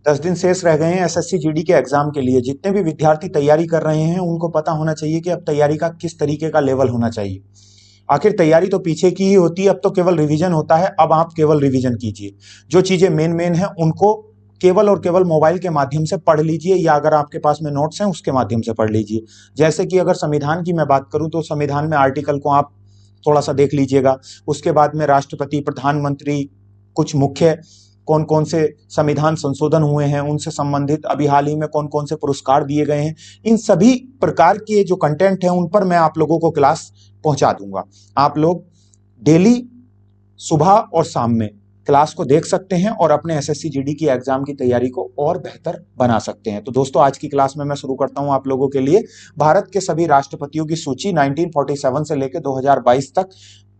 10 दिन शेष रह गए हैं एसएससी जीडी के एग्जाम के लिए। जितने भी विद्यार्थी तैयारी कर रहे हैं उनको पता होना चाहिए कि अब तैयारी का किस तरीके का लेवल होना चाहिए। आखिर तैयारी तो पीछे की ही होती है, अब तो केवल रिवीजन होता है। अब आप केवल रिवीजन कीजिए, जो चीजें मेन मेन है उनको केवल और केवल मोबाइल के माध्यम से पढ़ लीजिए, या अगर आपके पास में नोट्स हैं उसके माध्यम से पढ़ लीजिए। जैसे कि अगर संविधान की मैं बात करूं तो संविधान में आर्टिकल को आप थोड़ा सा देख लीजिएगा। उसके बाद में राष्ट्रपति, प्रधानमंत्री, कुछ मुख्य कौन कौन से संविधान संशोधन हुए हैं उनसे संबंधित, अभी हाल ही में कौन कौन से पुरस्कार दिए गए हैं, इन सभी प्रकार के जो कंटेंट है उन पर मैं आप लोगों को क्लास पहुंचा दूंगा। आप लोग डेली सुबह और शाम में क्लास को देख सकते हैं और अपने एसएससी जीडी की एग्जाम की तैयारी को और बेहतर बना सकते हैं। तो दोस्तों, आज की क्लास में मैं शुरू करता हूं आप लोगों के लिए भारत के सभी राष्ट्रपतियों की सूची 1947 से लेकर 2022 तक।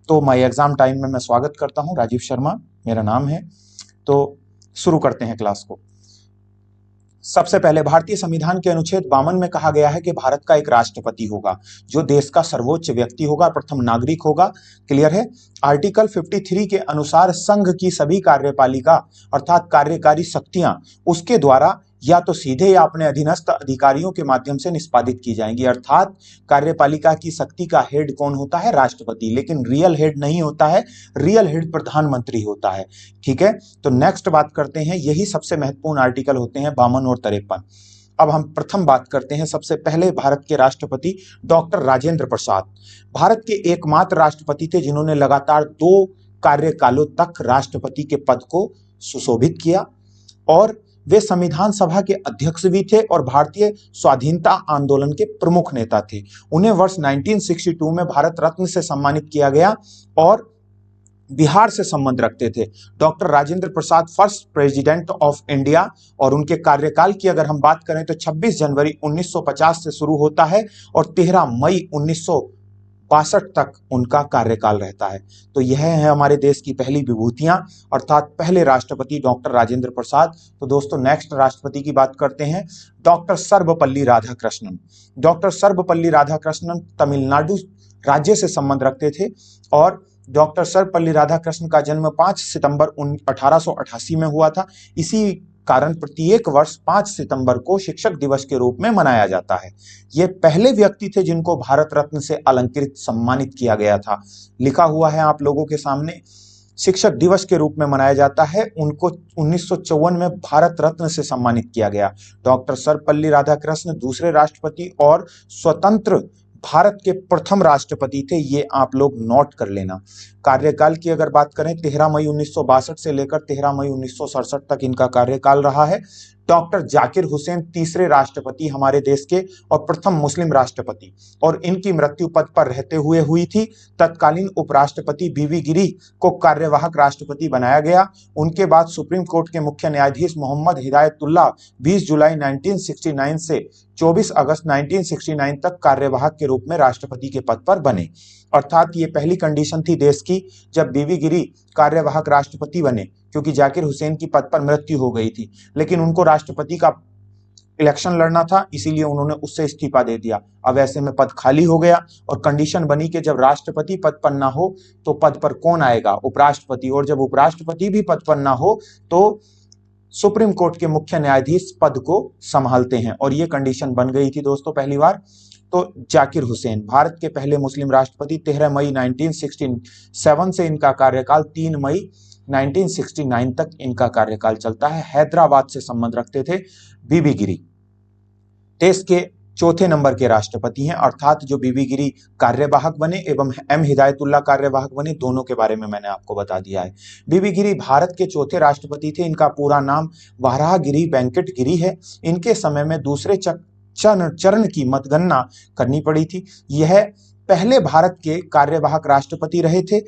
तो माय एग्जाम टाइम में मैं स्वागत करता हूं, राजीव शर्मा मेरा नाम है। तो शुरू करते हैं क्लास को। सबसे पहले भारतीय संविधान के अनुच्छेद 52 में कहा गया है कि भारत का एक राष्ट्रपति होगा जो देश का सर्वोच्च व्यक्ति होगा, प्रथम नागरिक होगा। क्लियर है। आर्टिकल 53 के अनुसार संघ की सभी कार्यपालिका अर्थात कार्यकारी शक्तियां उसके द्वारा या तो सीधे या अपने अधीनस्थ अधिकारियों के माध्यम से निष्पादित की जाएंगी। अर्थात कार्यपालिका की शक्ति का हेड कौन होता है? राष्ट्रपति। लेकिन रियल हेड नहीं होता है, रियल हेड प्रधानमंत्री होता है। ठीक है। तो नेक्स्ट बात करते हैं, यही सबसे महत्वपूर्ण आर्टिकल होते हैं 52 और 53। अब हम प्रथम बात करते हैं, सबसे पहले भारत के राष्ट्रपति डॉक्टर राजेंद्र प्रसाद भारत के एकमात्र राष्ट्रपति थे जिन्होंने लगातार 2 कार्यकालों तक राष्ट्रपति के पद को सुशोभित किया, और वे संविधान सभा के अध्यक्ष भी थे और भारतीय स्वाधीनता आंदोलन के प्रमुख नेता थे। उन्हें वर्ष 1962 में भारत रत्न से सम्मानित किया गया और बिहार से संबंध रखते थे। Doctor Rajendra Prasad first president of India, और उनके कार्यकाल की अगर हम बात करें तो 26 जनवरी 1950 से शुरू होता है और 13 मई 1962 तक उनका कार्यकाल रहता है। तो यह है हमारे देश की पहली विभूतियां, अर्थात पहले राष्ट्रपति डॉक्टर राजेंद्र प्रसाद। तो दोस्तों, नेक्स्ट राष्ट्रपति की बात करते हैं, डॉक्टर सर्वपल्ली राधाकृष्णन। डॉक्टर सर्वपल्ली राधाकृष्णन तमिलनाडु राज्य से संबंध रखते थे और डॉक्टर सर्वपल्ली राधाकृष्णन का जन्म 5 सितंबर 1888 में हुआ था। इसी कारण प्रत्येक वर्ष 5 सितंबर को शिक्षक दिवस के रूप में मनाया जाता है। ये पहले व्यक्ति थे जिनको भारत रत्न से अलंकृत सम्मानित किया गया था। लिखा हुआ है आप लोगों के सामने, शिक्षक दिवस के रूप में मनाया जाता है। उनको 1954 में भारत रत्न से सम्मानित किया गया। डॉक्टर सर्वपल्ली राधाकृष्णन दूसरे राष्ट्रपति और स्वतंत्र भारत के प्रथम राष्ट्रपति थे, ये आप लोग नोट कर लेना। कार्यकाल की अगर बात करें, 13 मई 1962 से लेकर 13 मई 1967 तक इनका कार्यकाल रहा है। डॉक्टर जाकिर हुसैन तीसरे राष्ट्रपति हमारे देश के और प्रथम मुस्लिम राष्ट्रपति, और इनकी मृत्यु पद पर रहते हुए हुई थी। तत्कालीन उपराष्ट्रपति बीवी गिरी को कार्यवाहक राष्ट्रपति बनाया गया। उनके बाद सुप्रीम कोर्ट के मुख्य न्यायाधीश मोहम्मद हिदायतुल्लाह 20 जुलाई 1969 से 24 अगस्त 1969 तक कार्यवाहक के रूप में राष्ट्रपति के पद पर बने। अर्थात ये पहली कंडीशन थी देश की जब बीवी गिरी कार्यवाहक राष्ट्रपति बने, क्योंकि जाकिर हुसैन की पद पर मृत्यु हो गई थी, लेकिन उनको राष्ट्रपति का इलेक्शन लड़ना था, इसीलिए उन्होंने उससे इस्तीफा दे दिया। अब ऐसे में पद खाली हो गया और कंडीशन बनी कि जब राष्ट्रपति पद पर ना हो तो पद पर कौन आएगा? उपराष्ट्रपति। और जब उपराष्ट्रपति भी पद पर ना हो तो सुप्रीम कोर्ट के मुख्य न्यायाधीश पद को संभालते हैं, और ये कंडीशन बन गई थी दोस्तों पहली बार। तो जाकिर हुसैन भारत के पहले मुस्लिम राष्ट्रपति, 13 मई 1967 से इनका कार्यकाल 3 मई 1969 तक इनका कार्यकाल चलता है। हैदराबाद से संबंध रखते थे बीबी गिरी। देश के चौथे नंबर के राष्ट्रपति हैं, अर्थात जो बीबी गिरी कार्यवाहक बने एवं एम हिदायतुल्लाह कार्यवाहक बने, दोनों के बारे में मैंने आपको बता दिया है। बीबी गिरी भारत के चौथे राष्ट्रपति थे। इनका पूरा नाम वाराहगिरी वेंकट गिरी है। इनके समय में दूसरे चरण की मतगणना करनी पड़ी थी। यह पहले भारत के कार्यवाहक राष्ट्रपति रहे थे।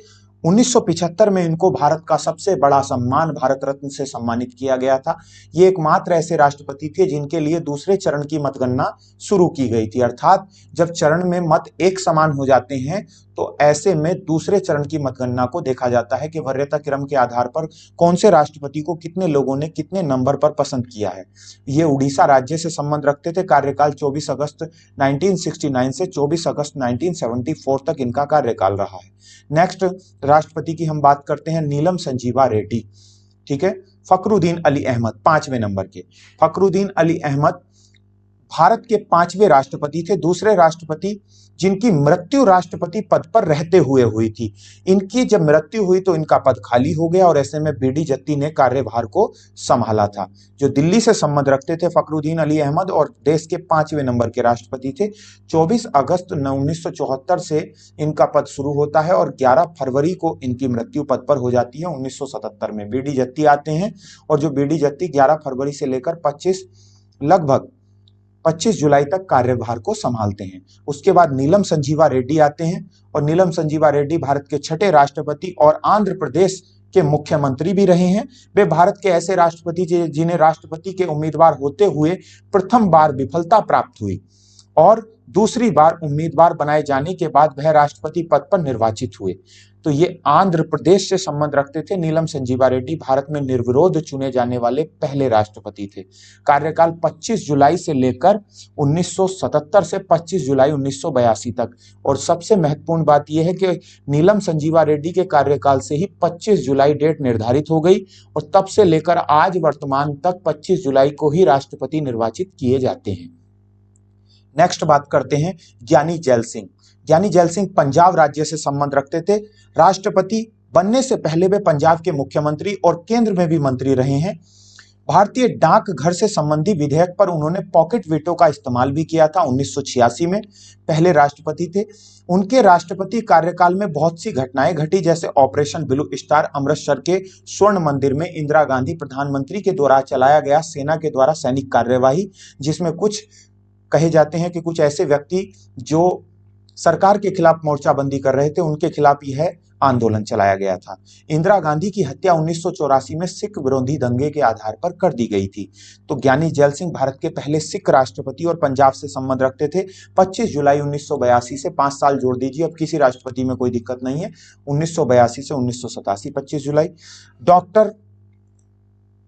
1975 में इनको भारत का सबसे बड़ा सम्मान भारत रत्न से सम्मानित किया गया था। ये एकमात्र ऐसे राष्ट्रपति थे जिनके लिए दूसरे चरण की मतगणना शुरू की गई थी। अर्थात जब चरण में मत एक समान हो जाते हैं तो ऐसे में दूसरे चरण की मतगणना को देखा जाता है कि वरीयता क्रम के आधार पर कौन से राष्ट्रपति को कितने लोगों ने कितने नंबर पर पसंद किया है। ये उड़ीसा राज्य से संबंध रखते थे। कार्यकाल 24 अगस्त 1969 से 24 अगस्त 1974 तक इनका कार्यकाल रहा है। नेक्स्ट राष्ट्रपति की हम बात करते हैं, नीलम संजीवा रेड्डी। ठीक है, फखरुद्दीन अली अहमद, 5वें नंबर के फखरुद्दीन अली अहमद भारत के 5वें राष्ट्रपति थे, दूसरे राष्ट्रपति जिनकी मृत्यु राष्ट्रपति पद पर रहते हुए हुई थी। इनकी जब मृत्यु हुई तो इनका पद खाली हो गया और ऐसे में बीडी जत्ती ने कार्यभार को संभाला था। जो दिल्ली से संबंध रखते थे फखरुद्दीन अली अहमद और देश के 5वें नंबर के राष्ट्रपति थे। 24 अगस्त 1974 से इनका पद शुरू होता है और 11 फरवरी को इनकी मृत्यु पद पर हो जाती है। 1977 में बीडी जत्ती आते हैं और जो बीडी जत्ती 11 फरवरी से लेकर लगभग 25 जुलाई तक कार्यभार को संभालते हैं। उसके बाद नीलम संजीवा रेड्डी आते हैं और नीलम संजीवा रेड्डी भारत के 6ठे राष्ट्रपति और आंध्र प्रदेश के मुख्यमंत्री भी रहे हैं। वे भारत के ऐसे राष्ट्रपति जिन्हें राष्ट्रपति के उम्मीदवार होते हुए प्रथम बार विफलता प्राप्त हुई और दूसरी बार उम्मीदवार बनाए जाने के बाद वह राष्ट्रपति पद पर निर्वाचित हुए। तो ये आंध्र प्रदेश से संबंध रखते थे। नीलम संजीवा रेड्डी भारत में निर्विरोध चुने जाने वाले पहले राष्ट्रपति थे। कार्यकाल 25 जुलाई से लेकर 1977 से 25 जुलाई 1982 तक। और सबसे महत्वपूर्ण बात यह है कि नीलम संजीवा रेड्डी के कार्यकाल से ही 25 जुलाई डेट निर्धारित हो गई और तब से लेकर आज वर्तमान तक 25 जुलाई को ही राष्ट्रपति निर्वाचित किए जाते हैं। नेक्स्ट बात करते हैं ज्ञानी जैल सिंह। ज्ञानी जैल सिंह पंजाब राज्य से संबंध रखते थे। राष्ट्रपति बनने से पहले वे पंजाब के मुख्यमंत्री और केंद्र में भी मंत्री रहे हैं। भारतीय डाकघर से संबंधी विधेयक पर उन्होंने पॉकेट वीटो का इस्तेमाल भी किया था। 1986 में पहले राष्ट्रपति थे। उनके राष्ट्रपति कार्यकाल में बहुत सी घटनाएं घटी, जैसे ऑपरेशन ब्लू स्टार, अमृतसर के स्वर्ण मंदिर में इंदिरा गांधी प्रधानमंत्री के द्वारा चलाया गया सेना के द्वारा सैनिक कार्यवाही, जिसमें कुछ कहे जाते हैं कि कुछ ऐसे व्यक्ति जो सरकार के खिलाफ मोर्चाबंदी कर रहे थे उनके खिलाफ यह आंदोलन चलाया गया था। इंदिरा गांधी की हत्या 1984 में सिख विरोधी दंगे के आधार पर कर दी गई थी। तो ज्ञानी जैल सिंह भारत के पहले सिख राष्ट्रपति और पंजाब से संबंध रखते थे। 25 जुलाई 1982 से 5 साल जोड़ दीजिए, अब किसी राष्ट्रपति में कोई दिक्कत नहीं है। 1982 से 1987 25 जुलाई। डॉक्टर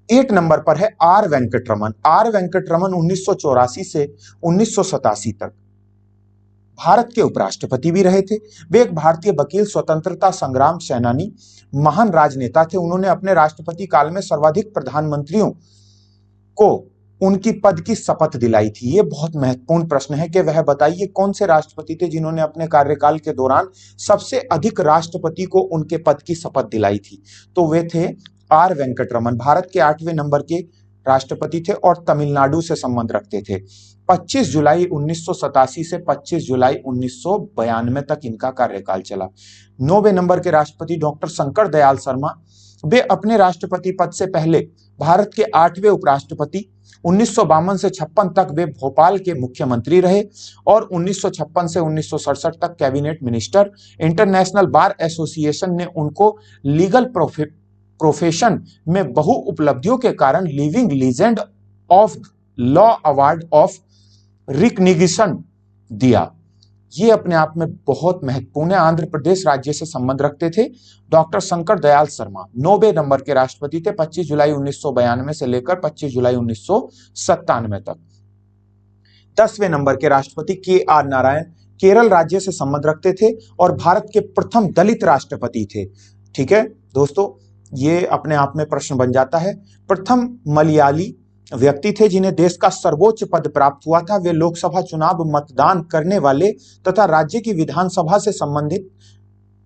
8 नंबर पर है आर वेंकटरमन। आर वेंकटरमन 1984 से 1987 तक भारत के उपराष्ट्रपति भी रहे थे। वे एक भारतीय वकील, स्वतंत्रता संग्राम सेनानी, महान राजनेता थे। उन्होंने अपने राष्ट्रपति काल में सर्वाधिक प्रधानमंत्रियों को उनकी पद की शपथ दिलाई थी। ये बहुत महत्वपूर्ण प्रश्न है कि वह बताइए कौन से राष्ट्रपति थे जिन्होंने अपने कार्यकाल के दौरान सबसे अधिक राष्ट्रपति को उनके पद की शपथ दिलाई थी। तो वे थे आर वेंकटरमन। भारत के 8वें नंबर के राष्ट्रपति थे और तमिलनाडु से संबंध रखते थे। 25 जुलाई 1987 से 25 जुलाई 1992 तक इनका कार्यकाल चला। 9वें नंबर के राष्ट्रपति डॉक्टर शंकर दयाल शर्मा। वे अपने राष्ट्रपति पद से पहले भारत के 8वें उपराष्ट्रपति। 1952 से 56 तक वे भोपाल के मुख्यमंत्री रहे और 1956 से 1967 तक cabinet minister. International bar association ने उनको लीगल प्रोफेशन में बहु उपलब्धियों के कारण living legend of law award of recognition दिया। ये अपने आप में बहुत महत्वपूर्ण है। आंध्र प्रदेश राज्य से संबंध रखते थे डॉक्टर शंकर दयाल शर्मा। 9वें नंबर के राष्ट्रपति थे 25 जुलाई 1992 से लेकर 25 जुलाई 1997 तक। 10वें नंबर के राष्ट्रपति के आर नारायण केरल राज्य से संबंध रखते थे और भारत के प्रथम दलित राष्ट्रपति थे। ठीक है दोस्तों, ये अपने आप में प्रश्न बन जाता है। प्रथम मलयाली व्यक्ति थे जिन्हें देश का सर्वोच्च पद प्राप्त हुआ था। वे लोकसभा चुनाव मतदान करने वाले तथा राज्य की विधानसभा से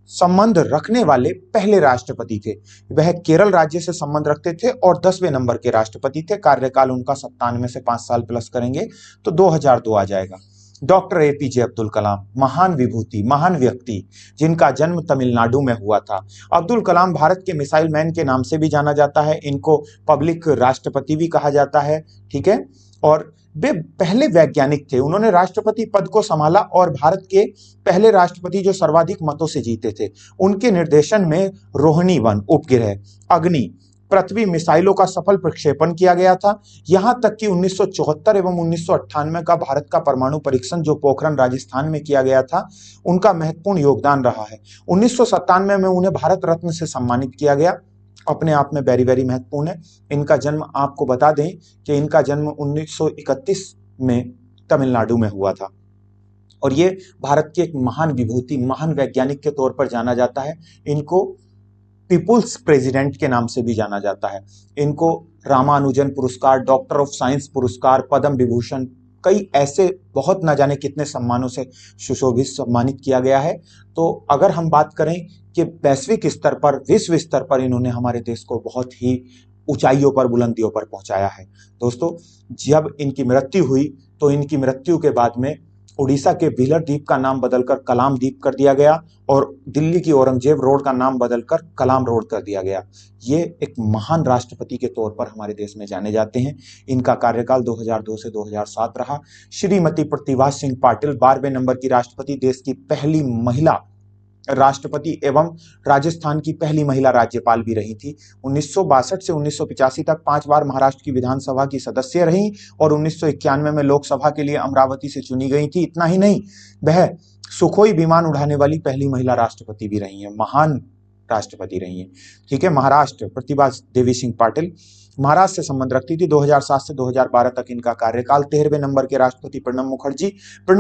संबंध रखने वाले पहले राष्ट्रपति थे। वह केरल राज्य से संबंध रखते थे और 10वें नंबर के राष्ट्रपति थे। कार्यकाल उनका 97 से 5 साल प्लस करेंगे तो 2002 आ जाएगा। डॉक्टर एपीजे अब्दुल कलाम, महान विभूति, महान व्यक्ति, जिनका जन्म तमिलनाडु में हुआ था। अब्दुल कलाम भारत के मिसाइल मैन के नाम से भी जाना जाता है। इनको पब्लिक राष्ट्रपति भी कहा जाता है। ठीक है, और वे पहले वैज्ञानिक थे। उन्होंने राष्ट्रपति पद को संभाला और भारत के पहले राष्ट्रपति जो सर्वाधिक मतों से जीते थे। उनके निर्देशन में रोहिणी 1 उपग्रह, अग्नि, पृथ्वी मिसाइलों का सफल प्रक्षेपण किया गया था। यहां तक कि 1974 एवं 1998 का भारत का परमाणु परीक्षण जो पोखरण राजस्थान में किया गया था, उनका महत्वपूर्ण योगदान रहा है। 1997 में उन्हें भारत रत्न से सम्मानित किया गया। अपने आप में वेरी वेरी महत्वपूर्ण है। इनका जन्म, आपको बता दें कि इनका जन्म 1931 में तमिलनाडु में हुआ था और ये भारत के एक महान विभूति, महान वैज्ञानिक के तौर पर जाना जाता है। इनको पीपुल्स प्रेसिडेंट के नाम से भी जाना जाता है। इनको रामानुजन पुरस्कार, डॉक्टर ऑफ साइंस पुरस्कार, पद्म विभूषण, कई ऐसे बहुत न जाने कितने सम्मानों से सुशोभित सम्मानित किया गया है। तो अगर हम बात करें कि वैश्विक स्तर पर, विश्व स्तर पर इन्होंने हमारे देश को बहुत ही ऊंचाइयों पर, बुलंदियों पर पहुंचाया है। दोस्तों, जब इनकी मृत्यु हुई तो इनकी मृत्यु के बाद में उड़ीसा के व्हीलर द्वीप का नाम बदलकर कलाम द्वीप कर दिया गया और दिल्ली की औरंगजेब रोड का नाम बदलकर कलाम रोड कर दिया गया। ये एक महान राष्ट्रपति के तौर पर हमारे देश में जाने जाते हैं। इनका कार्यकाल 2002 से 2007 रहा। श्रीमती प्रतिभा सिंह पाटिल 12वें नंबर की राष्ट्रपति, देश की पहली महिला राष्ट्रपति एवं राजस्थान की पहली महिला राज्यपाल भी रही थी। 1962 से 1985 तक 5 बार महाराष्ट्र की विधानसभा की सदस्य रही और 1991 में लोकसभा के लिए अमरावती से चुनी गई थी। इतना ही नहीं, वह सुखोई विमान उड़ाने वाली पहली महिला राष्ट्रपति भी रही है, महान राष्ट्रपति रही है। ठीक है, महाराष्ट्र, प्रतिभा देवी सिंह पाटिल महाराष्ट्र से संबंध रखती थी। 2007 से 2012 तक इनका कार्यकाल। 13वें नंबर के राष्ट्रपति प्रणब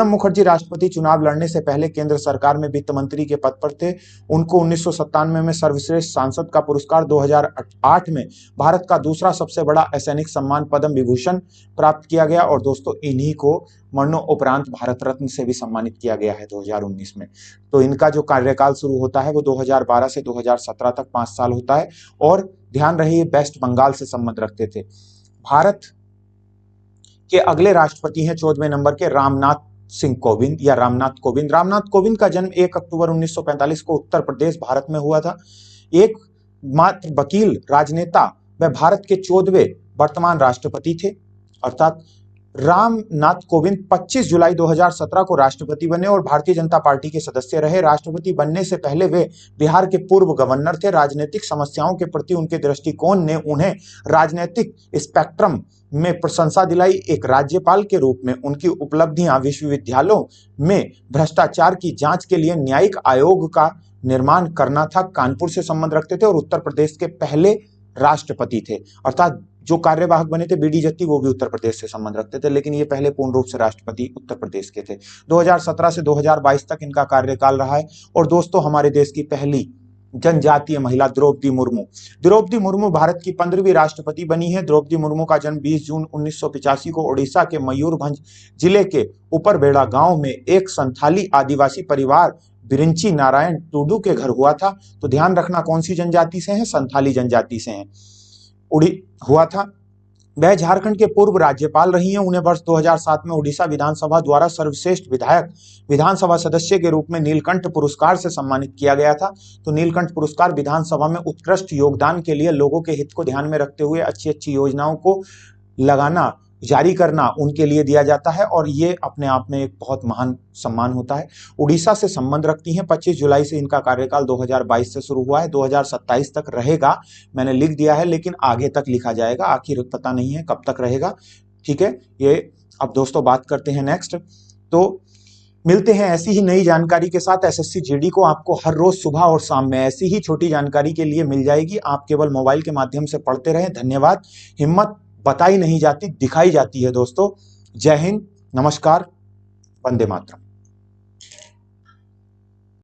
मुखर्जी राष्ट्रपति चुनाव लड़ने से पहले केंद्र सरकार में वित्त मंत्री के पद पर थे। उनको 1997 में सर्वश्रेष्ठ सांसद का पुरस्कार, 2008 में भारत का दूसरा सबसे बड़ा असैनिक सम्मान पद्म विभूषण प्राप्त किया गया और दोस्तों इन्हीं को मरणोपरांत भारत रत्न से भी सम्मानित किया गया है 2019 में। तो इनका जो कार्यकाल शुरू होता है वो 2012 से 2017 तक 5 साल होता है। और ध्यान रहे, ये वेस्ट बंगाल से संबंध रखते थे। भारत के अगले राष्ट्रपति हैं 14वें नंबर के रामनाथ कोविंद। रामनाथ कोविंद का जन्म 1 अक्टूबर 1945 को उत्तर प्रदेश, भारत में हुआ था। एक मात्र वकील, राजनेता, वह भारत के 14वें वर्तमान राष्ट्रपति थे। अर्थात रामनाथ कोविंद 25 जुलाई 2017 को राष्ट्रपति बने और भारतीय जनता पार्टी के सदस्य रहे। राष्ट्रपति बनने से पहले वे बिहार के पूर्व गवर्नर थे। राजनीतिक समस्याओं के प्रति उनके दृष्टिकोण ने उन्हें राजनीतिक स्पेक्ट्रम में प्रशंसा दिलाई। एक राज्यपाल के रूप में उनकी उपलब्धियां विश्वविद्यालयों में भ्रष्टाचार की जांच के लिए न्यायिक आयोग का निर्माण करना था। कानपुर से संबंध रखते थे और उत्तर प्रदेश के पहले राष्ट्रपति थे। अर्थात जो कार्यवाहक बने थे बीडी जत्ती, वो भी उत्तर प्रदेश से संबंध रखते थे, लेकिन ये पहले पूर्ण रूप से राष्ट्रपति उत्तर प्रदेश के थे। 2017 से 2022 तक इनका कार्यकाल रहा है। और दोस्तों, हमारे देश की पहली जनजातीय महिला द्रौपदी मुर्मू भारत की 15वीं राष्ट्रपति बनी है। द्रौपदी मुर्मू का जन्म 20 जून 1985 को ओडिशा के मयूरभंज जिले के ऊपरबेड़ा गांव में एक संथाली आदिवासी परिवार बिरिंची नारायण टूडू के घर हुआ था। तो ध्यान रखना, कौन सी जनजाति से हैं? संथाली जनजाति से हैं। हुआ था। वह झारखंड के पूर्व राज्यपाल रही हैं। उन्हें वर्ष 2007 में उड़ीसा विधानसभा द्वारा सर्वश्रेष्ठ विधानसभा सदस्य के रूप में नीलकंठ पुरस्कार से सम्मानित किया गया था। तो नीलकंठ पुरस्कार विधानसभा में उत्कृष्ट योगदान के लिए लोगों के हित को ध्यान में रखते हुए अच्छी अच्छी योजनाओं को लगाना, जारी करना उनके लिए दिया जाता है और ये अपने आप में एक बहुत महान सम्मान होता है। उड़ीसा से संबंध रखती हैं। 25 जुलाई से इनका कार्यकाल 2022 से शुरू हुआ है, 2027 तक रहेगा। मैंने लिख दिया है, लेकिन आगे तक लिखा जाएगा, आखिर पता नहीं है कब तक रहेगा। ठीक है, ये अब दोस्तों बात करते हैं नेक्स्ट। तो मिलते हैं ऐसी ही नई जानकारी के साथ। एसएससी जीडी को आपको हर रोज सुबह और शाम में ऐसी ही छोटी जानकारी के लिए मिल जाएगी। आप केवल मोबाइल के माध्यम से पढ़ते रहें। धन्यवाद। हिम्मत बताई नहीं जाती, दिखाई जाती है दोस्तों। जय हिंद, नमस्कार, वंदे मातरम।